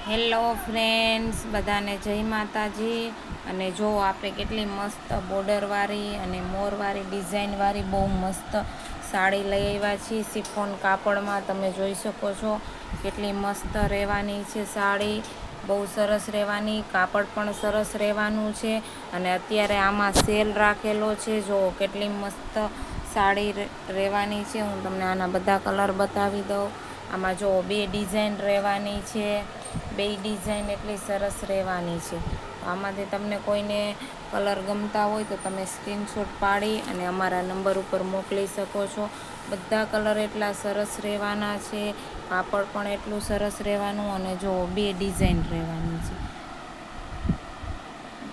Hello friends, બધાને જય માતાજી. અને જો આપણે કેટલી મસ્ત બોર્ડરવાળી અને મોરવાળી ડિઝાઇનવાળી બહુ મસ્ત સાડી લઈ આવ્યા છીએ. શિફોન કાપડમાં તમે જોઈ શકો છો કેટલી મસ્ત રહેવાની છે સાડી. બહુ સરસ રહેવાની, કાપડ પણ સરસ રહેવાનું છે. અને અત્યારે આમાં સેલ રાખેલો છે. જો કેટલી મસ્ત સાડી રહેવાની છે. હું તમને આના બધા કલર બતાવી દઉં. આમાં જો બે ડિઝાઇન રહેવાની છે. બે ડિઝાઇન એટલી સરસ રહેવાની છે. આમાંથી તમને કોઈને કલર ગમતા હોય તો તમે સ્ક્રીનશોટ પાડી અને અમારા નંબર ઉપર મોકલી શકો છો. બધા કલર એટલા સરસ રહેવાના છે. કાપડ પણ એટલું સરસ રહેવાનું. અને જો બે ડિઝાઇન રહેવાની છે.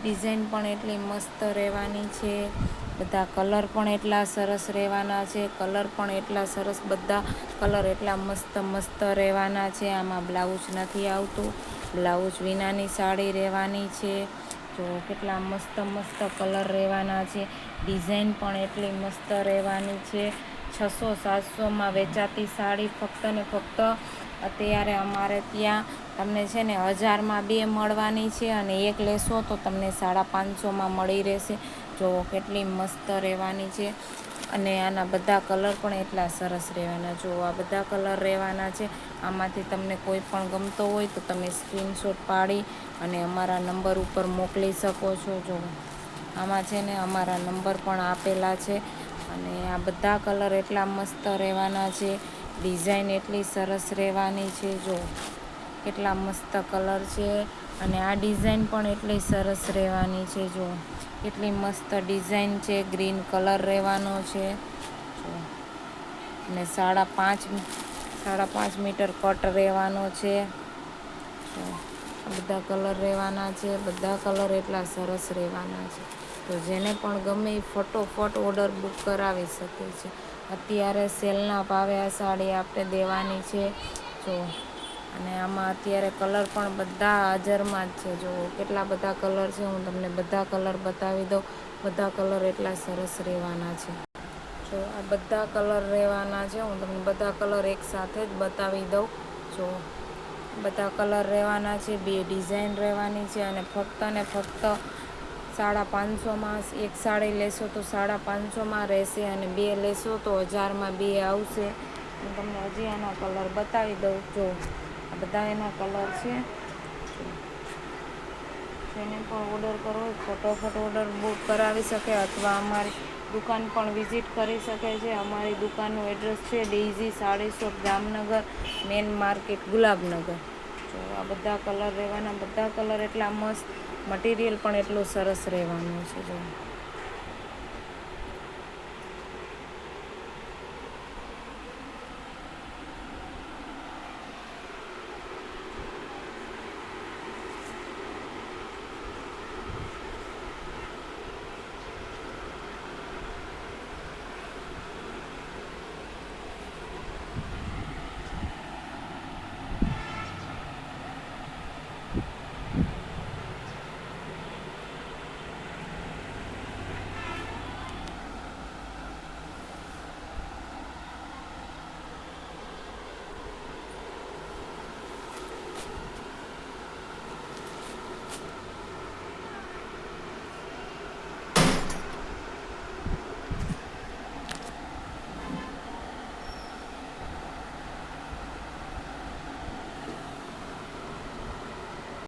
ડિઝાઇન પણ એટલી મસ્ત રહેવાની છે. બધા કલર પણ એટલા સરસ રહેવાના છે. કલર પણ એટલા સરસ, બધા કલર એટલા મસ્ત મસ્ત રહેવાના છે. આમાં બ્લાઉઝ નથી આવતું, બ્લાઉઝ વિનાની સાડી રહેવાની છે. જો કેટલા મસ્ત મસ્ત કલર રહેવાના છે. ડિઝાઇન પણ એટલી મસ્ત રહેવાની છે. 600-700માં વેચાતી સાડી ફક્ત ને ફક્ત અત્યારે અમારે ત્યાં તમને છે ને 1000માં 2 મળવાની છે. અને એક લેશો તો તમને 550માં મળી રહેશે. જો કેટલી મસ્ત રહેવાની છે. અને આના બધા કલર પણ એટલા સરસ રહેવાના. જો આ બધા કલર રહેવાના છે. આમાંથી તમને કોઈ પણ ગમતો હોય તો તમે સ્ક્રીનશોટ પાડી અને અમારા નંબર ઉપર મોકલી શકો છો. જો આમાં છે ને અમારા નંબર પણ આપેલા છે. અને આ બધા કલર એટલા મસ્ત રહેવાના છે. ડિઝાઇન એટલી સરસ રહેવાની છે. જો કેટલા મસ્ત કલર છે. અને આ ડિઝાઇન પણ એટલી સરસ રહેવાની છે. જો કેટલી મસ્ત ડિઝાઇન છે. ગ્રીન કલર રહેવાનો છે. જો અને 5.5 મીટર કટ રહેવાનો છે. જો આ બધા કલર રહેવાના છે. બધા કલર એટલા સરસ રહેવાના છે. તો જેને પણ ગમે એ ફટોફટ ઓર્ડર બુક કરાવી શકે છે. અત્યારે સેલના ભાવે આ સાડી આપણે દેવાની છે. જો અને આમાં અત્યારે કલર પણ બધા હાજરમાં જ છે. જો કેટલા બધા કલર છે. હું તમને બધા કલર બતાવી દઉં. બધા કલર એટલા સરસ રહેવાના છે. જો આ બધા કલર રહેવાના છે. હું તમને બધા કલર એકસાથે જ બતાવી દઉં. જો બધા કલર રહેવાના છે. બે ડિઝાઇન રહેવાની છે. અને ફક્ત ને ફક્ત 550માં એક સાડી લેશો તો 550માં રહેશે. અને બે લેશો તો 1000માં 2 આવશે. હું તમને હજી આના કલર બતાવી દઉં. જો આ બધા એના કલર છે. જેને પણ ઓર્ડર કરવો હોય ફટોફટ ઓર્ડર બુક કરાવી શકે અથવા અમારી દુકાન પણ વિઝિટ કરી શકે છે. અમારી દુકાનનું એડ્રેસ છે daisy sari shop, Jamnagar main market, Gulabnagar. જો આ બધા કલર રહેવાના. બધા કલર એટલા મસ્ત, મટીરિયલ પણ એટલું સરસ રહેવાનું છે. જો